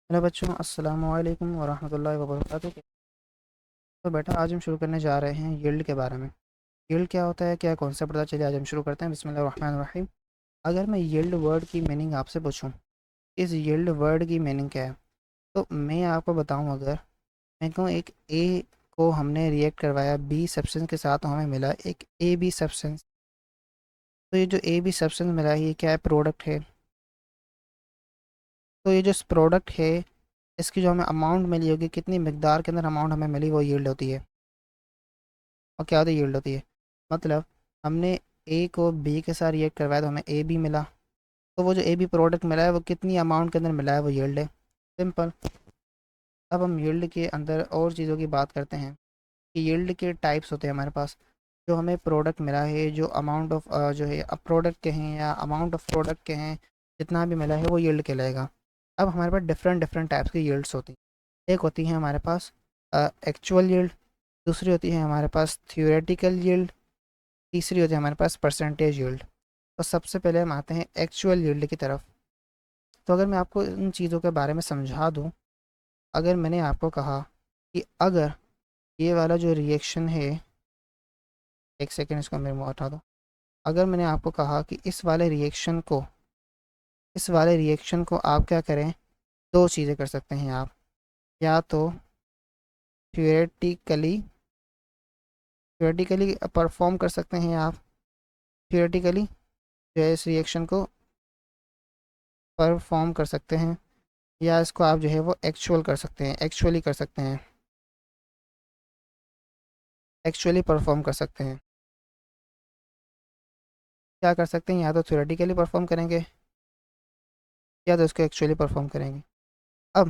Hello बच्चों, अस्सलाम वालेकुम वरहमतुल्लाहि वबरकातुहू। तो बेटा, आज हम शुरू करने जा रहे हैं यील्ड के बारे में। यील्ड क्या होता है, क्या कॉन्सेप्ट, पता चलिए आज हम शुरू करते हैं। बिस्मिल्लाहिर्रहमानिर्रहीम। अगर मैं यील्ड वर्ड की मीनिंग आपसे पूछूं, इस यील्ड वर्ड की मीनिंग क्या है, तो मैं आपको बताऊं। अगर मैं कहूँ एक ए को हमने रिएक्ट करवाया बी सब्सटेंस के साथ, तो हमें मिला एक ए बी सब्सटेंस। तो ये जो ए बी सब्सटेंस मिला है, ये क्या है, प्रोडक्ट है। तो ये जो प्रोडक्ट है, इसकी जो हमें अमाउंट मिली होगी, कितनी मकदार के अंदर अमाउंट हमें मिली, वो यील्ड होती है। और क्या होती है, यील्ड होती है। मतलब हमने ए को बी के साथ रिएक्ट करवाया तो हमें ए बी मिला। तो वो जो ए बी प्रोडक्ट मिला है, वो कितनी अमाउंट के अंदर मिला है, वो यील्ड है। सिंपल। अब हम यील्ड के अंदर और चीज़ों की बात करते हैं कि यील्ड के टाइप्स होते हैं हमारे पास। जो हमें प्रोडक्ट मिला है, जो अमाउंट ऑफ जो है अब प्रोडक्ट के हैं या अमाउंट ऑफ प्रोडक्ट के हैं, जितना भी मिला है वो यील्ड कहलाएगा। अब हमारे पास डिफरेंट डिफरेंट टाइप्स की यील्ड्स होती हैं। एक होती है हमारे पास एक्चुअल यील्ड। दूसरी होती है हमारे पास थियोरेटिकल यील्ड। तीसरी होती है हमारे पास परसेंटेज यील्ड। तो सबसे पहले हम आते हैं एक्चुअल यील्ड की तरफ। तो अगर मैं आपको इन चीज़ों के बारे में समझा दूँ, अगर मैंने आपको कहा कि अगर ये वाला जो रिएक्शन है, एक सेकेंड इसको मेरे मुँह हटा दो। अगर मैंने आपको कहा कि इस वाले रिएक्शन को आप क्या करें, दो चीज़ें कर सकते हैं आप। या तो थियोरेटिकली थियोरेटिकली परफॉर्म कर सकते हैं आप। थियोरेटिकली जो है इस रिएक्शन को परफॉर्म कर सकते हैं, या इसको आप जो है वो एक्चुअल कर सकते हैं, एक्चुअली कर सकते हैं, एक्चुअली परफॉर्म कर सकते हैं। क्या कर सकते हैं, या तो थ्योरेटिकली परफॉर्म करेंगे या तो इसको एक्चुअली परफॉर्म करेंगे। अब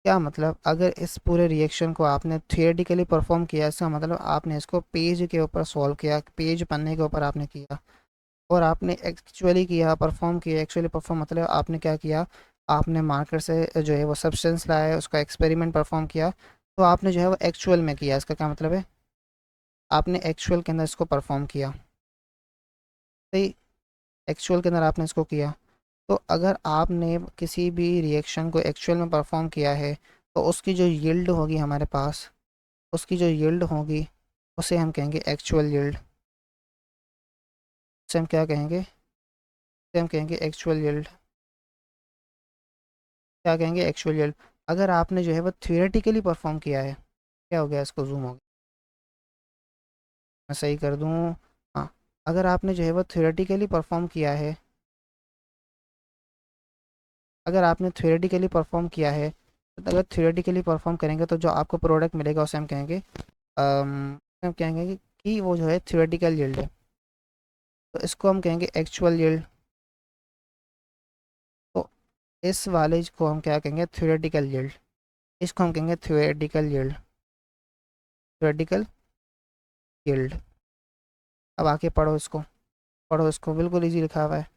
क्या मतलब, अगर इस पूरे रिएक्शन को आपने थियोरेटिकली परफॉर्म किया, इसका मतलब आपने इसको पेज के ऊपर सॉल्व किया, पेज पन्ने के ऊपर आपने किया, और आपने एक्चुअली किया, परफॉर्म किया। एक्चुअली परफॉर्म मतलब आपने क्या किया, आपने मार्केट से जो है वो सब्सटेंस लाया है, उसका एक्सपेरिमेंट परफॉर्म किया, तो आपने जो है वो एक्चुअल में किया। इसका क्या मतलब है, आपने एक्चुअल के अंदर इसको परफॉर्म किया। सही, एक्चुअल के अंदर आपने इसको किया। तो अगर आपने किसी भी रिएक्शन को एक्चुअल में परफॉर्म किया है, तो उसकी जो यील्ड होगी हमारे पास, उसकी जो यील्ड होगी, उसे हम कहेंगे एक्चुअल यील्ड। उसे हम क्या कहेंगे, उसे हम कहेंगे एक्चुअल यील्ड। क्या कहेंगे, एक्चुअल यील्ड। अगर आपने जो है वो थियोरेटिकली परफॉर्म किया है, क्या हो गया, इसको जूम हो गया, मैं सही कर दूँ। हाँ, अगर आपने जो है वो थियोरेटिकली परफॉर्म किया है, अगर आपने थियोरेटिकली परफॉर्म किया है, तो अगर थियोरेटिकली परफॉर्म करेंगे तो जो आपको प्रोडक्ट मिलेगा उसे हम कहेंगे हम कहेंगे कि वो जो है थियोरेटिकल यील्ड है। तो इसको हम कहेंगे एक्चुअल यील्ड। तो इस वाले को हम क्या कहेंगे, थियोरेटिकल यील्ड। इसको हम कहेंगे थियोरेटिकल यील्ड, थियोरेटिकल यील्ड। अब आके पढ़ो इसको, पढ़ो इसको, बिल्कुल इजी लिखा हुआ है।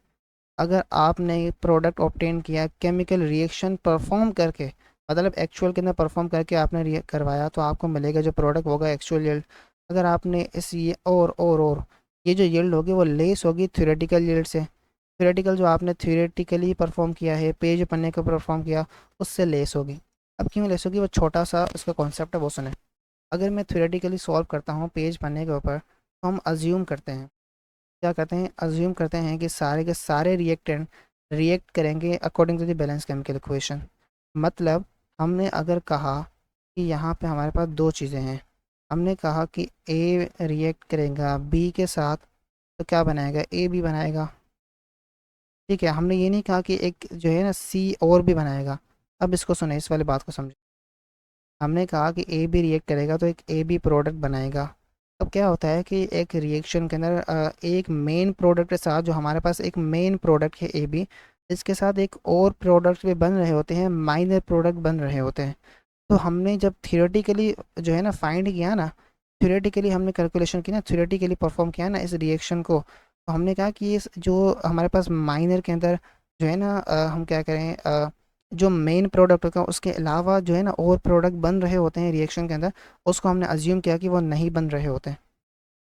अगर आपने प्रोडक्ट ऑब्टेन किया केमिकल रिएक्शन परफॉर्म करके, मतलब एक्चुअल के अंदर परफॉर्म करके आपने रिएक्ट करवाया, तो आपको मिलेगा जो प्रोडक्ट होगा एक्चुअल यील्ड। अगर आपने इस ये और ये जो यील्ड होगी वो लेस होगी थ्योरेटिकल यील्ड से। थ्योरेटिकल जो आपने थ्योरेटिकली परफॉर्म किया है, पेज पन्ने को परफॉर्म किया, उससे लेस होगी। अब क्यों लेस होगी, वो छोटा सा उसका कॉन्सेप्ट है, वो सुने। अगर मैं थ्योरेटिकली सॉल्व करता हूँ पेज पन्ने के ऊपर, तो हम अज्यूम करते हैं, क्या करते हैं, अज्यूम करते हैं कि सारे के सारे रिएक्टेंट रिएक्ट करेंगे according to the balance chemical equation. मतलब हमने अगर कहा कि यहाँ पे हमारे पास दो चीज़ें हैं, हमने कहा कि ए रिएक्ट करेगा बी के साथ, तो क्या बनाएगा, ए बी बनाएगा। ठीक है, हमने ये नहीं कहा कि एक जो है ना सी और भी बनाएगा। अब इसको सुने, इस वाली बात को समझो। हमने कहा कि ए बी रिएक्ट करेगा तो एक ए बी प्रोडक्ट बनाएगा। अब क्या होता है कि एक रिएक्शन के अंदर एक मेन प्रोडक्ट के साथ, जो हमारे पास एक मेन प्रोडक्ट है ए बी, इसके साथ एक और प्रोडक्ट भी बन रहे होते हैं, माइनर प्रोडक्ट बन रहे होते हैं। तो हमने जब थियोरेटिकली जो है ना फाइंड किया ना, थियोरेटिकली हमने कैलकुलेशन की ना, थियोरेटिकली परफॉर्म किया ना इस रिएक्शन को, तो हमने कहा कि इस जो हमारे पास माइनर के अंदर जो है ना हम क्या करें, जो मेन प्रोडक्ट होगा उसके अलावा जो है ना और प्रोडक्ट बन रहे होते हैं रिएक्शन के अंदर, उसको हमने अज्यूम किया कि वो नहीं बन रहे होते हैं।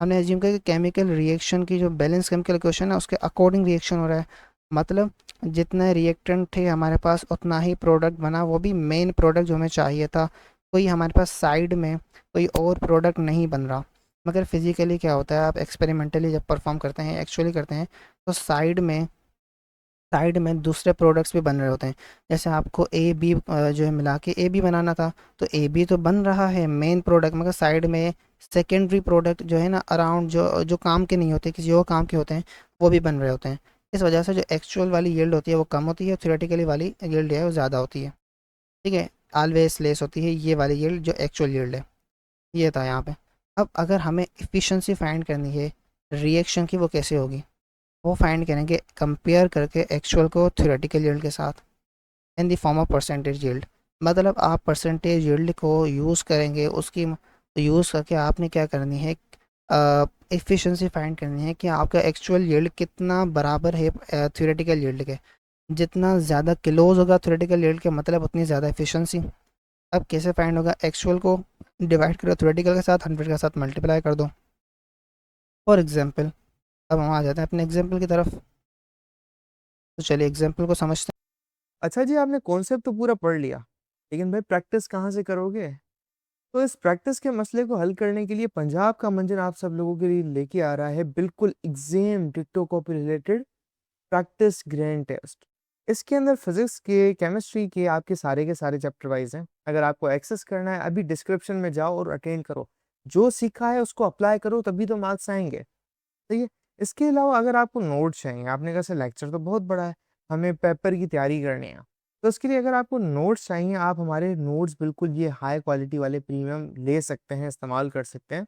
हमने अज्यूम किया कि केमिकल रिएक्शन की जो बैलेंस केमिकल इक्वेशन है उसके अकॉर्डिंग रिएक्शन हो रहा है। मतलब जितने रिएक्टेंट थे हमारे पास उतना ही प्रोडक्ट बना, वो भी मेन प्रोडक्ट जो हमें चाहिए था। कोई हमारे पास साइड में कोई और प्रोडक्ट नहीं बन रहा। मगर फिज़िकली क्या होता है, आप एक्सपेरिमेंटली जब परफॉर्म करते हैं, एक्चुअली करते हैं, तो साइड में दूसरे प्रोडक्ट्स भी बन रहे होते हैं। जैसे आपको ए बी जो है मिला के ए बी बनाना था, तो ए बी तो बन रहा है मेन प्रोडक्ट, मगर साइड में सेकेंडरी प्रोडक्ट जो है ना अराउंड, जो जो काम के नहीं होते, किसी और काम के होते हैं, वो भी बन रहे होते हैं। इस वजह से जो एक्चुअल वाली यील्ड होती है वो कम होती है, थ्योरेटिकली वाली यील्ड है वो ज़्यादा होती है। ठीक है, ऑलवेज लेस होती है ये वाली यील्ड जो एक्चुअल यील्ड है। ये था यहाँ पे। अब अगर हमें इफ़िशेंसी फाइंड करनी है रिएक्शन की, वो कैसे होगी? वो फाइंड करेंगे कंपेयर करके एक्चुअल को थ्योरेटिकल यील्ड के साथ, in the form of percentage yield. मतलब आप परसेंटेज यील्ड को यूज़ करेंगे, उसकी यूज़ करके आपने क्या करनी है, एफिशिएंसी फाइंड करनी है कि आपका एक्चुअल यील्ड कितना बराबर है थ्योरेटिकल यील्ड के। जितना ज़्यादा क्लोज होगा थ्योरेटिकल यील्ड के, मतलब उतनी ज़्यादा एफिशिएंसी। अब कैसे फाइंड होगा? एक्चुअल को डिवाइड करो थ्योरेटिकल के साथ, 100 के साथ मल्टीप्लाई कर दो। फॉर एग्जांपल, अब हम आ जाते हैं अपने एग्जांपल की तरफ। तो चलिए एग्जांपल को समझते अच्छा जी, आपने कॉन्सेप्ट तो पूरा पढ़ लिया, लेकिन भाई प्रैक्टिस कहाँ से करोगे? तो इस प्रैक्टिस के मसले को हल करने के लिए पंजाब का मंजर आप सब लोगों के लिए लेके आ रहा है बिल्कुल एग्जाम डिक्टो copy related practice grand test. इसके अंदर फिजिक्स के, केमिस्ट्री के सारे चैप्टर वाइज हैं। अगर आपको एक्सेस करना है, अभी डिस्क्रिप्शन में जाओ और अटेंड करो। जो सीखा है उसको अप्लाई करो, तभी तो मार्क्स आएंगे। ठीक है। इसके अलावा अगर आपको नोट्स चाहिए, आपने कहा लेक्चर तो बहुत बड़ा है, हमें पेपर की तैयारी करनी है, तो उसके लिए अगर आपको नोट्स चाहिए, आप हमारे नोट्स बिल्कुल ये हाई क्वालिटी वाले प्रीमियम ले सकते हैं, इस्तेमाल कर सकते हैं।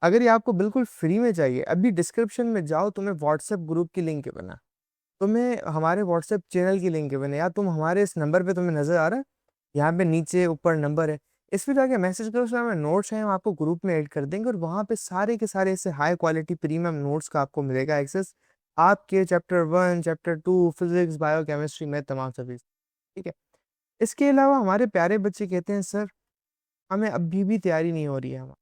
अगर ये आपको बिल्कुल फ्री में चाहिए, अभी डिस्क्रिप्शन में जाओ, तुम्हें व्हाट्सएप ग्रुप की लिंक बना, तुम्हें हमारे व्हाट्सएप चैनल की लिंक बने, या तुम हमारे इस नंबर पे तुम्हें नजर आ रहा है, यहाँ पे नीचे ऊपर नंबर है, इस पे जाके मैसेज करो, उसमें हमें नोट्स हैं, हम आपको ग्रुप में ऐड कर देंगे, और वहाँ पे सारे के सारे ऐसे हाई क्वालिटी प्रीमियम नोट्स का आपको मिलेगा एक्सेस, आपके chapter 1 chapter 2 physics bio chemistry में तमाम सभी। ठीक है। इसके अलावा हमारे प्यारे बच्चे कहते हैं सर, हमें अभी भी तैयारी नहीं हो रही है,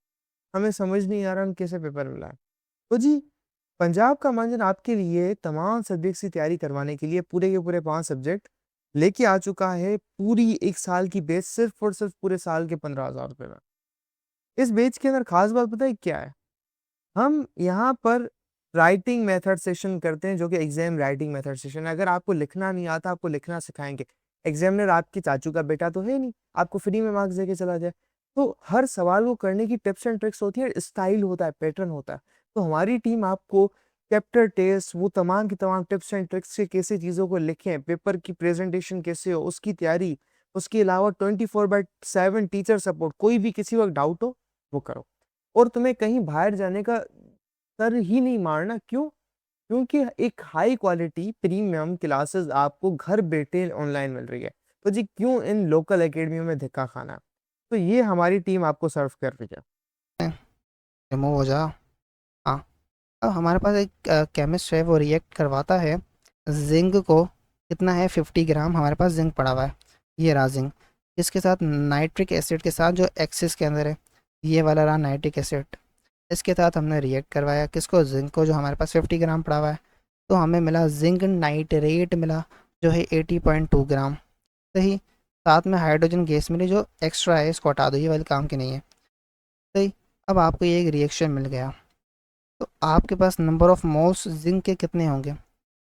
हमें समझ नहीं आ रहा हम कैसे पेपर मिला है। तो जी, पंजाब का मंजन आपके लिए तमाम सब्जेक्ट्स की तैयारी करवाने के लिए पूरे के पूरे 5 सब्जेक्ट लेके आ चुका है, पूरी 1 साल की बेच, सिर्फ और सिर्फ पूरे साल के 15,000 रुपए में। इस बेच के अंदर खास बात पता है क्या है? हम यहाँ पर राइटिंग मेथड सेशन करते हैं, जो कि एग्जाम राइटिंग मेथड सेशन है। अगर आपको लिखना नहीं आता, आपको लिखना सिखाएंगे। एग्जामिनर आपके चाचू का बेटा तो है नहीं, आपको फ्री में मार्क्स देके चला जाए। तो हर सवाल को करने की टिप्स एंड ट्रिक्स होती है, स्टाइल होता है, पैटर्न होता है। तो हमारी टीम आपको चैप्टर टेस्ट, वो तमाम की तमाम टिप्स एंड ट्रिक्स से कैसे चीज़ों को लिखें, पेपर की प्रेजेंटेशन कैसे हो, उसकी तैयारी, उसके अलावा 24/7 टीचर सपोर्ट, कोई भी किसी वक्त डाउट हो वो करो। और तुम्हें कहीं बाहर जाने का सर ही नहीं मारना। क्यों? क्योंकि एक हाई क्वालिटी प्रीमियम क्लासेस आपको घर बैठे ऑनलाइन मिल रही है। तो जी, क्यों इन लोकल एकेडमियों में धक्का खाना? तो ये हमारी टीम आपको सर्व कर रही है। हैं, रिमूव हो जा। हाँ, अब हमारे पास एक केमिस्ट है, वो रिएक्ट करवाता है जिंक को। कितना है? 50 ग्राम हमारे पास जिंक पड़ा हुआ है। ये रहा जिंक, इसके साथ नाइट्रिक एसिड के साथ जो एक्सिस के अंदर है, ये वाला रहा नाइट्रिक एसिड। इसके साथ हमने रिएक्ट करवाया किसको? जिंक को, जो हमारे पास 50 ग्राम पड़ा हुआ है। तो हमें मिला जिंक नाइट्रेट मिला, जो है 80.2 ग्राम। सही। साथ में हाइड्रोजन गैस मिली जो एक्स्ट्रा है, इसको हटा दो, ये वाले काम की नहीं है। सही। अब आपको ये एक रिएक्शन मिल गया, तो आपके पास नंबर ऑफ मोल्स जिंक के कितने होंगे?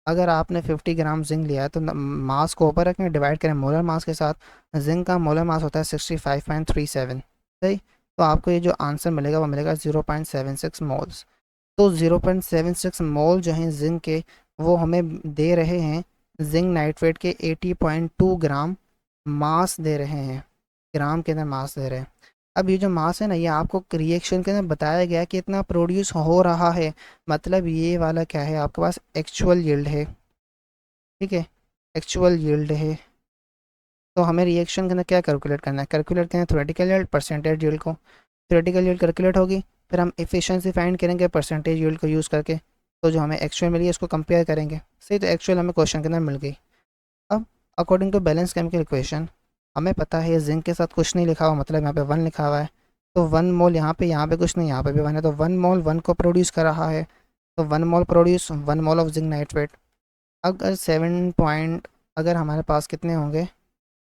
अगर आपने 50 ग्राम जिंक लिया है, तो मास को ऊपर रखें, डिवाइड करें मोलर मास के साथ। जिंक का मोलर मास होता है 65.37। सही। तो आपको ये जो आंसर मिलेगा वो मिलेगा 0.76 मोल्स। तो 0.76 मोल जो हैं जिंक के, वो हमें दे रहे हैं जिंक नाइट्रेट के 80.2 ग्राम मास दे रहे हैं, ग्राम के अंदर मास दे रहे हैं। अब ये जो मास है ना, ये आपको रिएक्शन के अंदर बताया गया कि इतना प्रोड्यूस हो रहा है, मतलब ये वाला क्या है आपके पास? एक्चुअल यील्ड है। ठीक है, एक्चुअल यील्ड है। तो हमें रिएक्शन के अंदर क्या कैलकुलेट करना है? कैलकुलेट करना है थ्योरेटिकल यील्ड, परसेंटेज यील्ड को। थ्योरेटिकल यील्ड कैलकुलेट होगी, फिर हम एफिशिएंसी फाइंड करेंगे परसेंटेज यील्ड को यूज़ करके। तो जो हमें एक्चुअल मिली है उसको कंपेयर करेंगे। सही, तो एक्चुअल हमें क्वेश्चन के अंदर मिल गई। अब according to balance chemical equation, हमें पता है जिंक के साथ कुछ नहीं लिखा हुआ, मतलब यहाँ पे 1 लिखा हुआ है। तो 1 मोल यहाँ पे कुछ नहीं, यहाँ पे भी 1 है, तो 1 मोल 1 को प्रोड्यूस कर रहा है। तो 1 mole produce 1 mole of zinc nitrate. अगर 7 पॉइंट, अगर हमारे पास कितने होंगे,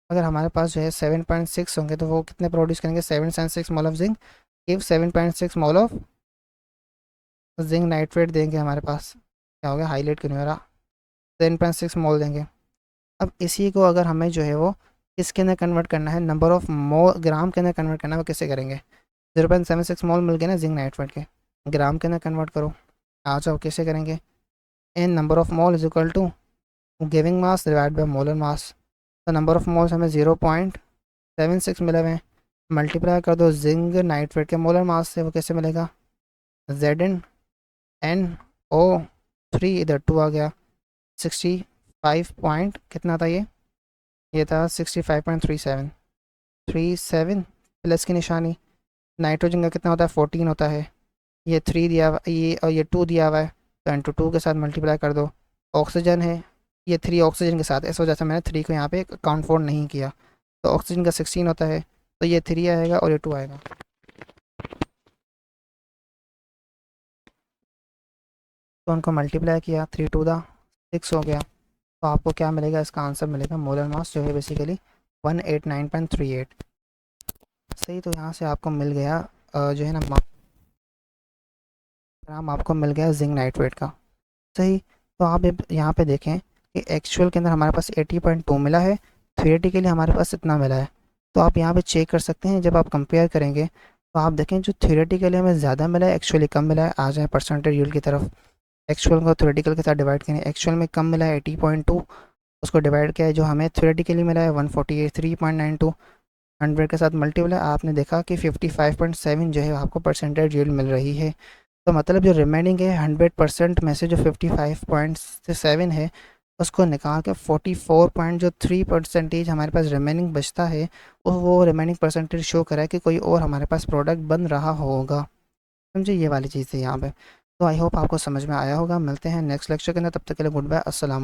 अगर हमारे पास जो है 7.6 होंगे तो वो कितने प्रोड्यूस करेंगे, 7.6 मोल of zinc give 7.6 mole of zinc nitrate देंगे हमारे पास। क्या हो गया, हाईलाइट क्यों नहीं हो रहा, 7.6 मोल देंगे। अब इसी को अगर हमें जो है वो किसके अंदर कन्वर्ट करना है, नंबर ऑफ मोल ग्राम के अंदर कन्वर्ट करना है, वो कैसे करेंगे, 0.76 मोल मिल गए ना जिंक नाइट्रेट के, ग्राम के अंदर कन्वर्ट करो। आ जाओ कैसे करेंगे, n number of mole is equal to giving mass divide by molar mass. तो नंबर ऑफ मोल्स हमें 0.76 मिले हुए हैं, मल्टीप्लाई कर दो जिंक नाइट्रेट के मोलर मास से, वो कैसे मिलेगा, ZnNO3, इधर 2 आ गया, 65 पॉइंट कितना था ये था 65.37, 37 प्लस की निशानी, नाइट्रोजन का कितना होता है 14 होता है, ये 3 दिया हुआ ये, और ये 2 दिया हुआ है, तो इंटू 2 के साथ मल्टीप्लाई कर दो। ऑक्सीजन है, ये 3 ऑक्सीजन के साथ, इस वजह से मैंने 3 को यहाँ पे काउंट फॉर नहीं किया, तो ऑक्सीजन का 16 होता है, तो ये 3 आएगा और ये 2 आएगा। तो उनको मल्टीप्लाई किया, 3 2 दा 6 हो गया, तो आपको क्या मिलेगा, इसका आंसर मिलेगा मोलर मास जो है बेसिकली 189.38। सही, तो यहाँ से आपको मिल गया जो है ना ग्राम आपको मिल गया जिंक नाइट्रेट का। सही, तो आप यहाँ पे देखें कि एक्चुअल के अंदर हमारे पास 80.2 मिला है, थियोरेटिकली हमारे पास इतना मिला है। तो आप यहाँ पे चेक कर सकते हैं, जब आप कंपेयर करेंगे तो आप देखें जो थियोरेटिकली हमें ज़्यादा मिला है एक्चुअली कम मिला है। आ जाए परसेंटेज यील्ड की तरफ, एक्चुअल को थ्योरेटिकल के साथ डिवाइड करें, एक्चुअल में कम मिला है 80.2, उसको डिवाइड किया है जो हमें थ्योरेटिकली मिला है 148.392, 100 के साथ मल्टीप्लाई, आपने देखा कि 55.7 जो है आपको परसेंटेज यील्ड मिल रही है। तो मतलब जो रिमेनिंग है 100% में से जो 55.7 है उसको निकाल के 44.3% हमारे पास रिमेनिंग बचता है, वो रिमेनिंग परसेंटेज शो करा है कि कोई और हमारे पास प्रोडक्ट बन रहा होगा। समझे, ये वाली चीज़ है यहाँ पे। तो आई होप आपको समझ में आया होगा। मिलते हैं नेक्स्ट लेक्चर के अंदर, तब तक के लिए गुड बाय, अस्सलाम।